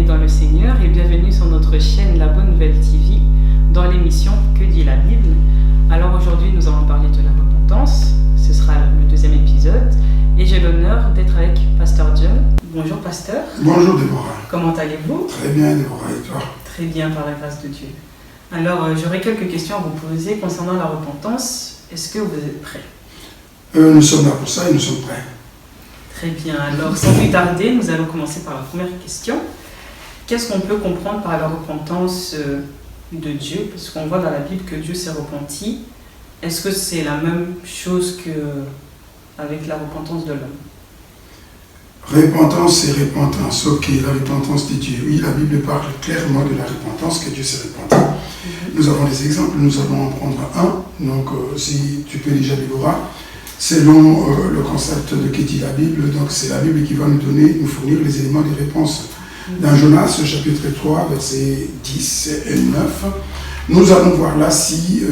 dans le Seigneur et bienvenue sur notre chaîne La Bonne Nouvelle TV dans l'émission Que dit la Bible. Alors aujourd'hui nous allons parler de la repentance, ce sera le deuxième épisode et j'ai l'honneur d'être avec Pasteur John. Bonjour Pasteur. Bonjour Déborah. Comment allez-vous? Très bien Déborah, et toi? Très bien par la grâce de Dieu. Alors j'aurais quelques questions à vous poser concernant la repentance. Est-ce que vous êtes prêts? Nous sommes là pour ça et nous sommes prêts. Très bien, alors sans plus tarder, nous allons commencer par la première question. Qu'est-ce qu'on peut comprendre par la repentance de Dieu? Parce qu'on voit dans la Bible que Dieu s'est repenti. Est-ce que c'est la même chose qu'avec la repentance de l'homme? Repentance et repentance, ok, la repentance de Dieu. Oui, la Bible parle clairement de la repentance, que Dieu s'est repenti. Nous avons des exemples, nous allons en prendre un. Donc, si tu peux déjà, Déborah, selon le concept de que dit la Bible, donc c'est la Bible qui va nous fournir les éléments de réponse. Dans Jonas, chapitre 3, versets 10 et 9, nous allons voir là si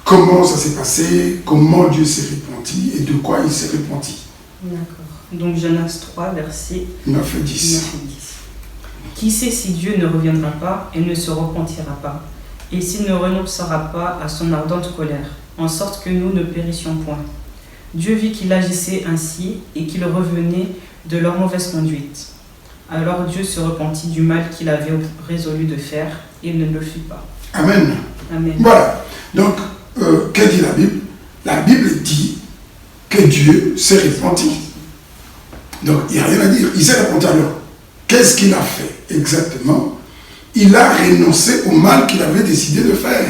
comment ça s'est passé, comment Dieu s'est repenti et de quoi il s'est repenti. D'accord. Donc Jonas 3, versets 9 et 10. 9 et 10. Qui sait si Dieu ne reviendra pas et ne se repentira pas, et s'il ne renoncera pas à son ardente colère, en sorte que nous ne périssions point. Dieu vit qu'il agissait ainsi et qu'il revenait de leur mauvaise conduite. Alors Dieu se repentit du mal qu'il avait résolu de faire et ne le fit pas. Amen. Amen. Voilà. Donc, que dit la Bible? La Bible dit que Dieu s'est repenti. Donc, il n'y a rien à dire. Il s'est repenti alors. Qu'est-ce qu'il a fait exactement? Il a renoncé au mal qu'il avait décidé de faire.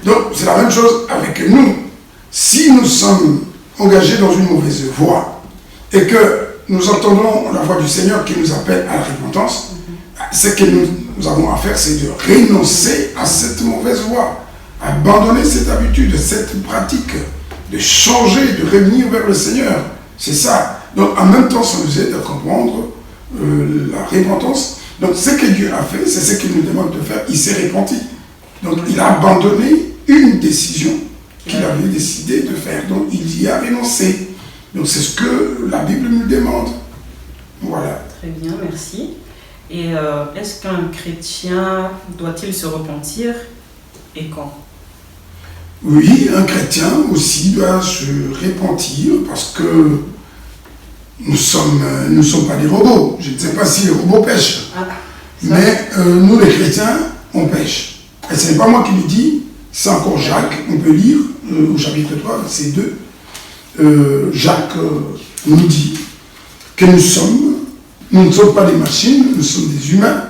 Donc, c'est la même chose avec nous. Si nous sommes engagés dans une mauvaise voie et que nous entendons la voix du Seigneur qui nous appelle à la repentance, ce que nous avons à faire, c'est de renoncer à cette mauvaise voie, abandonner cette habitude, cette pratique, de changer, de revenir vers le Seigneur. C'est ça. Donc, en même temps, ça nous aide à comprendre la repentance. Donc, ce que Dieu a fait, c'est ce qu'il nous demande de faire. Il s'est repenti. Donc, il a abandonné une décision qu'il avait décidé de faire. Donc, il y a renoncé. Donc, c'est ce que la Bible nous demande. Voilà. Très bien, merci. Et est-ce qu'un chrétien doit-il se repentir et quand? Oui, un chrétien aussi doit se repentir parce que nous ne sommes pas des robots. Je ne sais pas si les robots pêchent. Mais nous, les chrétiens, on pêche. Et ce n'est pas moi qui le dis, c'est encore Jacques, on peut lire au chapitre 3, verset 2. Jacques nous dit que nous ne sommes pas des machines, nous sommes des humains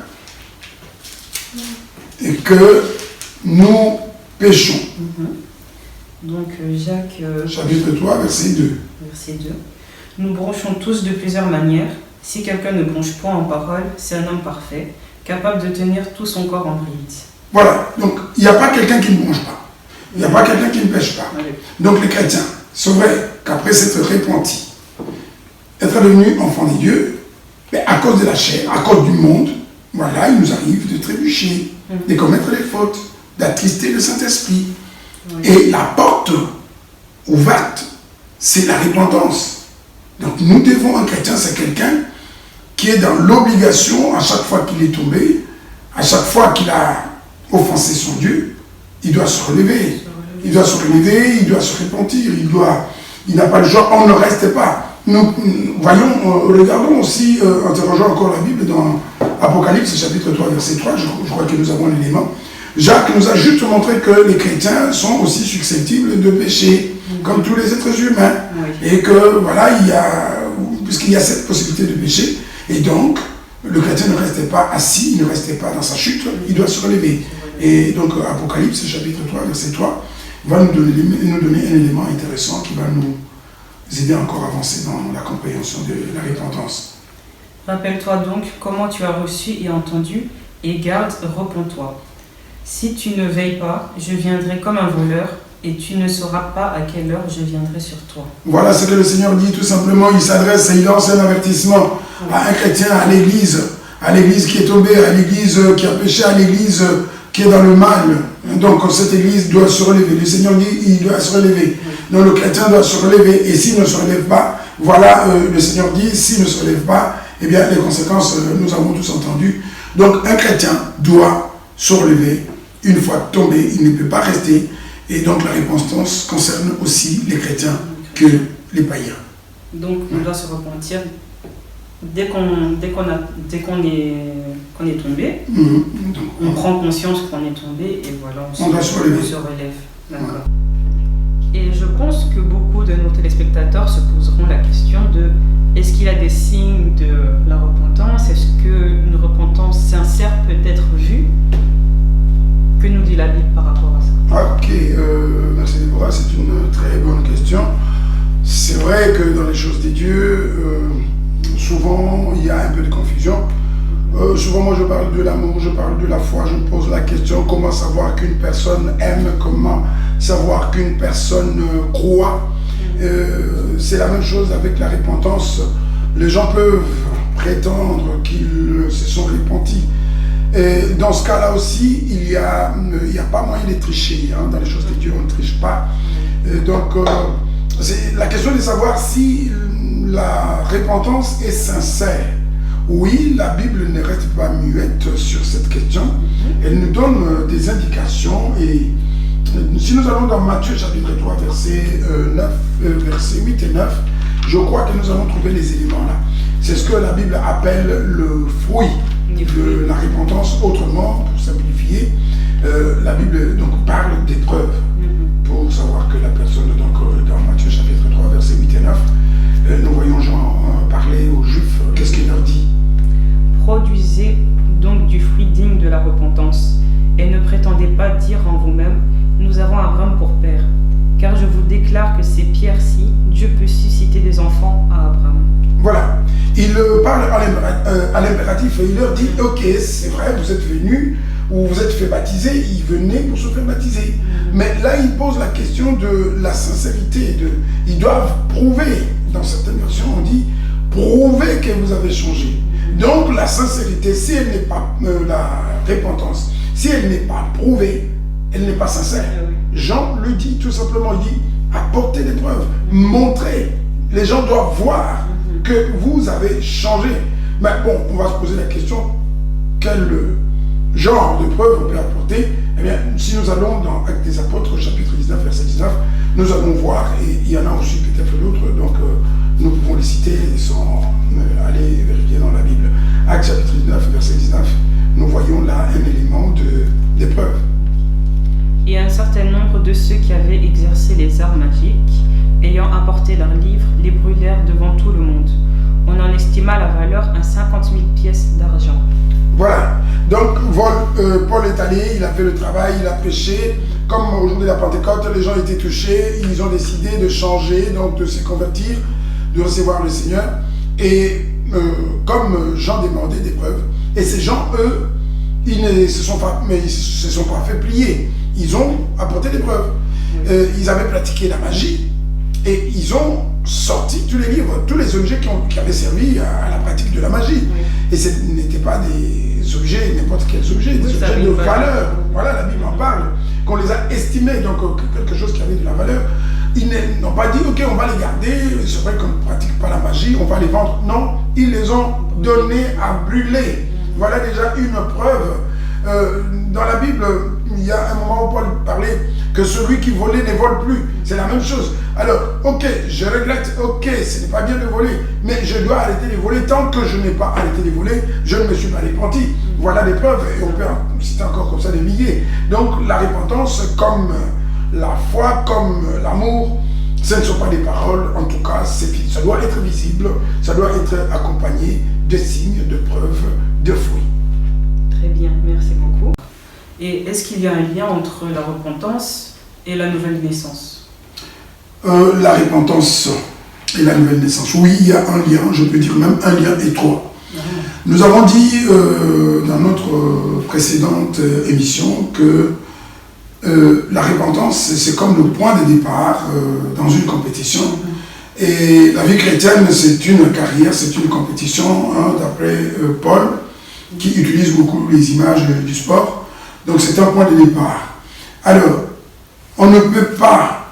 et que nous péchons. Donc Jacques... chapitre 3, verset 2. Verset 2. Nous bronchons tous de plusieurs manières. Si quelqu'un ne bronche point en parole, c'est un homme parfait, capable de tenir tout son corps en bride. Voilà, donc il n'y a pas quelqu'un qui ne bronche pas. Il n'y a pas quelqu'un qui ne pêche pas. Donc les chrétiens, c'est vrai qu'après s'être repentis, être devenus enfants de Dieu, mais à cause de la chair, à cause du monde, voilà, il nous arrive de trébucher, de commettre des fautes, d'attrister le Saint-Esprit. Et la porte ouverte, c'est la repentance. Donc nous devons, un chrétien, c'est quelqu'un qui est dans l'obligation, à chaque fois qu'il est tombé, à chaque fois qu'il a offensé son Dieu, il doit se relever. Il doit se relever, il doit se repentir, il n'a pas le choix, on ne reste pas. Nous voyons, regardons aussi, interrogeons encore la Bible dans Apocalypse, chapitre 3, verset 3, je crois que nous avons l'élément. Jacques nous a juste montré que les chrétiens sont aussi susceptibles de pécher, comme tous les êtres humains. Et que, voilà, puisqu'il y a cette possibilité de pécher, et donc, le chrétien ne restait pas assis, il ne restait pas dans sa chute, il doit se relever. Et donc, Apocalypse, chapitre 3, verset 3, va nous donner un élément intéressant qui va nous aider encore à avancer dans la compréhension de la repentance. Rappelle-toi donc comment tu as reçu et entendu, et garde, repens-toi. Si tu ne veilles pas, je viendrai comme un voleur, et tu ne sauras pas à quelle heure je viendrai sur toi. Voilà ce que le Seigneur dit, tout simplement. Il s'adresse et il lance un avertissement à un chrétien, à l'église qui est tombée, à l'église qui a péché, à l'église qui est dans le mal. Donc cette église doit se relever. Le Seigneur dit il doit se relever. Donc le chrétien doit se relever. Et s'il ne se relève pas, voilà, le Seigneur dit s'il ne se relève pas, eh bien, les conséquences, nous avons tous entendu. Donc, un chrétien doit se relever. Une fois tombé, il ne peut pas rester. Et donc, la repentance concerne aussi les chrétiens que les païens. Donc, on doit se repentir dès qu'on est tombé. Donc, on prend conscience qu'on est tombé et voilà, on se relève. D'accord. Et je pense que beaucoup de nos téléspectateurs se poseront la question de est-ce qu'il y a des signes de la repentance? Est-ce qu'une repentance sincère peut être vue? Que nous dit la Bible par rapport à ça? Ok, merci Déborah, c'est une très bonne question. C'est vrai que dans les choses des dieux, souvent il y a un peu de confusion. Souvent moi je parle de l'amour, je parle de la foi, je me pose la question comment savoir qu'une personne aime, comment savoir qu'une personne croit. C'est la même chose avec la repentance. Les gens peuvent prétendre qu'ils se sont repentis. Et dans ce cas-là aussi, il y a pas moyen de tricher. Dans les choses de Dieu, on ne triche pas. Donc, c'est la question de savoir si la repentance est sincère. Oui, la Bible ne reste pas muette sur cette question. Elle nous donne des indications. Et si nous allons dans Matthieu chapitre 3, versets 8 et 9, je crois que nous allons trouver les éléments là. C'est ce que la Bible appelle le fruit de la repentance. Autrement, pour simplifier, la Bible donc parle d'épreuves pour savoir que la personne, donc dans Matthieu chapitre 3, versets 8 et 9, nous voyons Jean parler aux Juifs. Qu'est-ce qu'il leur dit? Produisez donc du fruit digne de la repentance, et ne prétendez pas dire en vous-même, nous avons Abraham pour père, car je vous déclare que ces pierres-ci, Dieu peut susciter des enfants à Abraham. Voilà, il parle à l'impératif et il leur dit, ok, c'est vrai, vous êtes venus, ou vous êtes fait baptiser, ils venaient pour se faire baptiser. Mais là, il pose la question de la sincérité. Ils doivent prouver, dans certaines versions, on dit, prouver que vous avez changé. Donc, la sincérité, si elle n'est pas, la repentance, si elle n'est pas prouvée, elle n'est pas sincère. Jean le dit tout simplement, il dit, apportez des preuves, montrez. Les gens doivent voir que vous avez changé. Mais bon, on va se poser la question, quel genre de preuves on peut apporter? Eh bien, si nous allons dans Actes des Apôtres, chapitre 19, verset 19, nous allons voir, et il y en a aussi peut-être d'autres, donc nous pouvons les citer sans aller vérifier dans la Bible. Actes chapitre 19, verset 19, nous voyons là un élément d'épreuve. Et un certain nombre de ceux qui avaient exercé les arts magiques, ayant apporté leurs livres, les brûlèrent devant tout le monde. On en estima la valeur à 50 000 pièces d'argent. Voilà. Donc, Paul est allé, il a fait le travail, il a prêché. Comme aujourd'hui la Pentecôte, les gens étaient touchés, ils ont décidé de changer, donc de se convertir, de recevoir le Seigneur. Et comme Jean demandait des preuves, et ces gens, eux, ils ne se sont pas fait plier. Ils ont apporté des preuves. Ils avaient pratiqué la magie et ils ont sorti tous les livres, tous les objets qui avaient servi à la pratique de la magie. Et ce n'étaient pas des objets, n'importe quels objets, des objets de valeur. Voilà, la Bible en parle. Qu'on les a estimés, donc quelque chose qui avait de la valeur. Ils n'ont pas dit, ok, on va les garder, c'est vrai qu'on ne pratique pas la magie, on va les vendre. Non, ils les ont donnés à brûler. Voilà déjà une preuve. Dans la Bible, il y a un moment où Paul parlait que celui qui volait ne vole plus. C'est la même chose. Alors, ok, je regrette, ok, ce n'est pas bien de voler, mais je dois arrêter de voler. Tant que je n'ai pas arrêté de voler, je ne me suis pas repenti. Voilà les preuves, et on peut citer encore comme ça des milliers. Donc, la repentance, comme la foi, comme l'amour, ce ne sont pas des paroles, en tout cas, ça doit être visible, ça doit être accompagné de signes, de preuves, de fruits. Très bien, merci beaucoup. Et est-ce qu'il y a un lien entre la repentance et la nouvelle naissance? La repentance et la nouvelle naissance. Oui, il y a un lien, je peux dire même un lien étroit. Nous avons dit dans notre précédente émission que la repentance, c'est comme le point de départ dans une compétition. Et la vie chrétienne, c'est une carrière, c'est une compétition, d'après Paul, qui utilise beaucoup les images du sport. Donc c'est un point de départ. Alors, on ne peut pas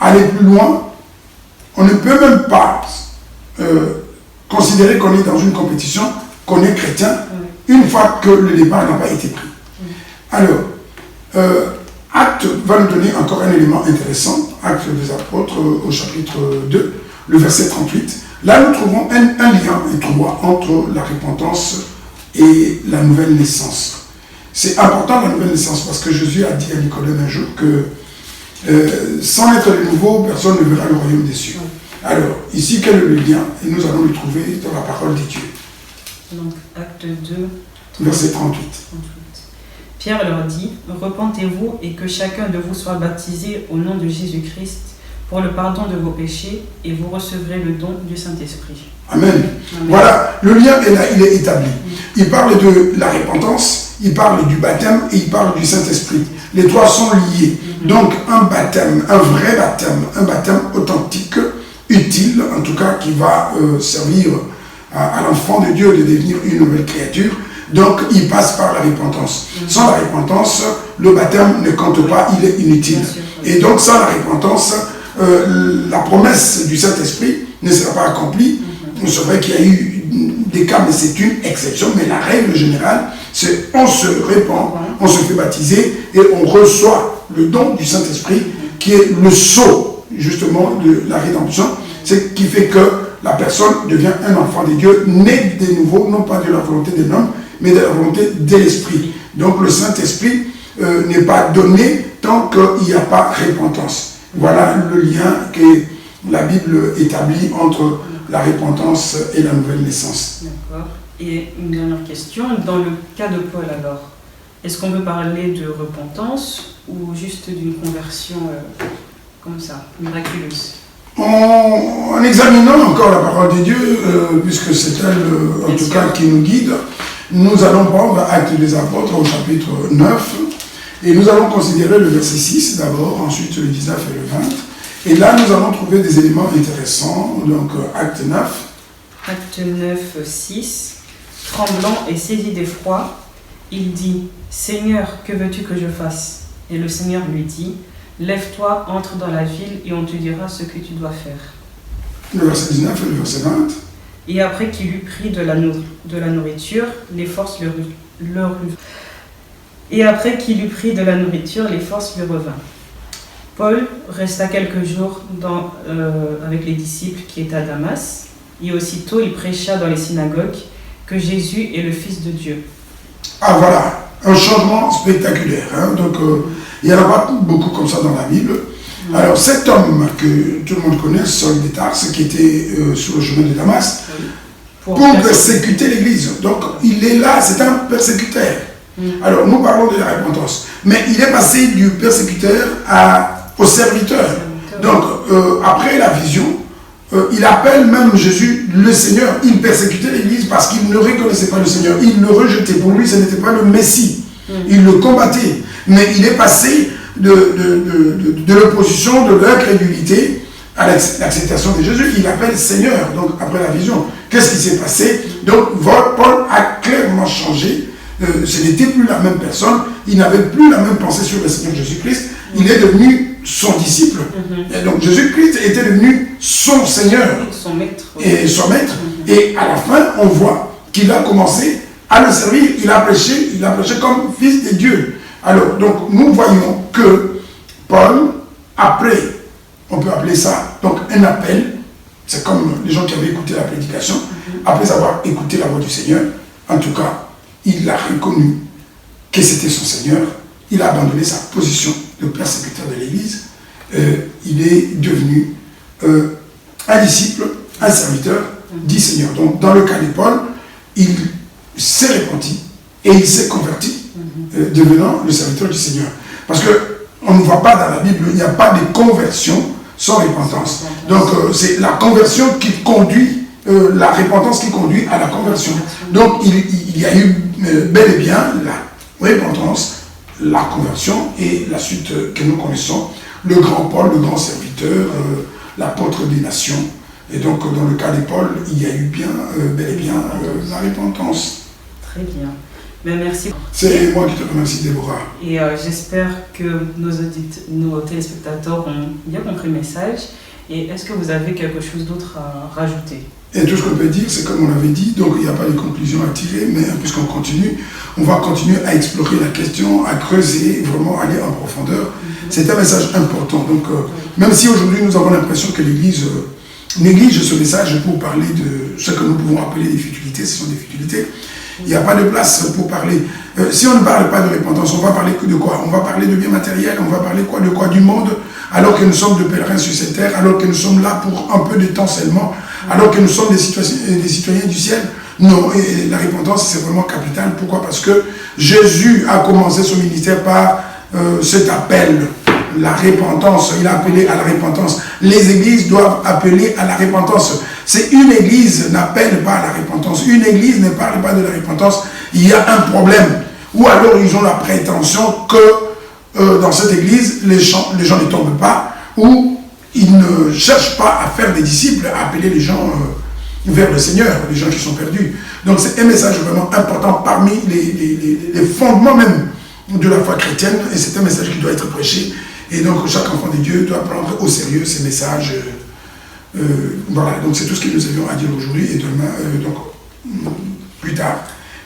aller plus loin, on ne peut même pas considérer qu'on est dans une compétition, qu'on est chrétien, une fois que le départ n'a pas été pris. Alors, Acte va nous donner encore un élément intéressant, Acte des Apôtres au chapitre 2, le verset 38. Là, nous trouvons un lien étroit entre la repentance et la nouvelle naissance. C'est important la nouvelle naissance parce que Jésus a dit à Nicodème un jour que sans être de nouveau, personne ne verra le royaume des cieux. Alors, ici, quel est le lien? Et nous allons le trouver dans la parole de Dieu. Donc, Acte 2, verset 38. Pierre leur dit, repentez-vous et que chacun de vous soit baptisé au nom de Jésus-Christ pour le pardon de vos péchés et vous recevrez le don du Saint-Esprit. Amen. Amen. Voilà, le lien est là, il est établi. Il parle de la repentance, il parle du baptême et il parle du Saint-Esprit. Les trois sont liés. Donc un baptême, un vrai baptême, un baptême authentique, utile, en tout cas qui va servir à l'enfant de Dieu de devenir une nouvelle créature. Donc il passe par la repentance. Sans la repentance, le baptême ne compte pas, il est inutile. Et donc sans la repentance, la promesse du Saint-Esprit ne sera pas accomplie. C'est vrai qu'il y a eu des cas, mais c'est une exception. Mais la règle générale, c'est on se répand, on se fait baptiser et on reçoit le don du Saint-Esprit qui est le sceau justement de la rédemption. C'est ce qui fait que la personne devient un enfant de Dieu, né de nouveau, non pas de la volonté de l'homme, mais de la volonté de l'Esprit. Donc le Saint-Esprit n'est pas donné tant qu'il n'y a pas repentance. Voilà le lien que la Bible établit entre la repentance et la nouvelle naissance. D'accord. Et une dernière question, dans le cas de Paul alors, est-ce qu'on peut parler de repentance ou juste d'une conversion comme ça, miraculeuse? En examinant encore la parole de Dieu, puisque c'est elle en tout cas qui nous guide, nous allons prendre Actes des Apôtres au chapitre 9 et nous allons considérer le verset 6 d'abord, ensuite le 19 et le 20. Et là, nous allons trouver des éléments intéressants. Donc, Acte 9. Acte 9, 6. Tremblant et saisi d'effroi, il dit, « Seigneur, que veux-tu que je fasse ?» Et le Seigneur lui dit, « Lève-toi, entre dans la ville et on te dira ce que tu dois faire. » Le verset 19 et le verset 20. Et après qu'il eut pris de la nourriture, les forces Et après qu'il eut pris de la nourriture, les forces lui revinrent. Paul resta quelques jours avec les disciples qui étaient à Damas, et aussitôt il prêcha dans les synagogues que Jésus est le Fils de Dieu. Ah voilà, un changement spectaculaire. Hein? Donc il n'y en a pas beaucoup comme ça dans la Bible. Alors cet homme que tout le monde connaît, Saul de Tarse, qui était sur le chemin de Damas, pour persécuter l'Église. Donc il est là, c'est un persécuteur. Alors nous parlons de la repentance, mais il est passé du persécuteur au serviteur. Donc, après la vision, il appelle même Jésus le Seigneur. Il persécutait l'Église parce qu'il ne reconnaissait pas le Seigneur. Il le rejetait. Pour lui, ce n'était pas le Messie. Il le combattait. Mais il est passé de l'opposition, de l'incrédulité à l'acceptation de Jésus. Il appelle Seigneur. Donc, après la vision, qu'est-ce qui s'est passé? Donc, Paul a clairement changé. Ce n'était plus la même personne. Il n'avait plus la même pensée sur le Seigneur Jésus-Christ. Il est devenu son disciple. Et donc Jésus-Christ était devenu son Seigneur. Son maître. Et son maître. Et à la fin, on voit qu'il a commencé à le servir. Il a prêché comme fils de Dieu. Alors, donc, nous voyons que Paul, après, on peut appeler ça, donc un appel, c'est comme les gens qui avaient écouté la prédication, après avoir écouté la voix du Seigneur, en tout cas, il a reconnu que c'était son Seigneur. Il a abandonné sa position de persécuteur de l'Église. Il est devenu un disciple, un serviteur du Seigneur. Donc, dans le cas de Paul, il s'est repenti et il s'est converti, devenant le serviteur du Seigneur. Parce qu'on ne voit pas dans la Bible, il n'y a pas de conversion sans repentance. Donc, c'est la conversion qui conduit, la repentance qui conduit à la conversion. Donc, il y a eu bel et bien la repentance, la conversion et la suite que nous connaissons, le grand Paul, le grand serviteur, l'apôtre des nations. Et donc, dans le cas de Paul, il y a eu bel et bien la repentance. Très bien. Mais merci. C'est moi qui te remercie, Déborah. Et j'espère que nos téléspectateurs ont bien compris le message. Et est-ce que vous avez quelque chose d'autre à rajouter ? Et tout ce qu'on peut dire, c'est comme on l'avait dit, donc il n'y a pas de conclusion à tirer, mais puisqu'on continue, on va continuer à explorer la question, à creuser, vraiment aller en profondeur. C'est un message important. Donc, même si aujourd'hui nous avons l'impression que l'Église néglige ce message pour parler de ce que nous pouvons appeler des futilités, ce sont des futilités, il n'y a pas de place pour parler. Si on ne parle pas de repentance, on va parler que de quoi? On va parler de biens matériels, on va parler quoi, de quoi? Du monde, alors que nous sommes de pèlerins sur cette terre, alors que nous sommes là pour un peu de temps seulement, alors que nous sommes des citoyens du ciel. Non, et la repentance, c'est vraiment capital. Pourquoi? Parce que Jésus a commencé son ministère par cet appel, la repentance. Il a appelé à la repentance. Les églises doivent appeler à la repentance. C'est une église n'appelle pas à la repentance. Une église ne parle pas de la repentance. Il y a un problème. Ou alors ils ont la prétention que dans cette église, les gens ne tombent pas, ou ils ne cherchent pas à faire des disciples, à appeler les gens vers le Seigneur, les gens qui sont perdus. Donc c'est un message vraiment important parmi les fondements même de la foi chrétienne, et c'est un message qui doit être prêché. Et donc chaque enfant de Dieu doit prendre au sérieux ces messages. Voilà, donc c'est tout ce que nous avions à dire aujourd'hui, et demain, donc plus tard,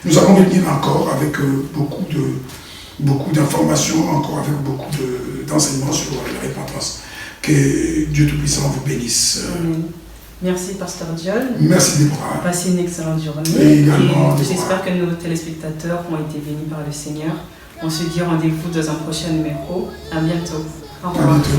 nous allons venir encore avec beaucoup d'informations, encore avec beaucoup d'enseignements sur la repentance. Que Dieu Tout-Puissant vous bénisse. Merci, Pasteur Diol. Merci, Déborah. Passez une excellente journée. Et également, j'espère que nos téléspectateurs ont été bénis par le Seigneur. On se dit rendez-vous dans un prochain numéro. À bientôt. Au revoir. À bientôt.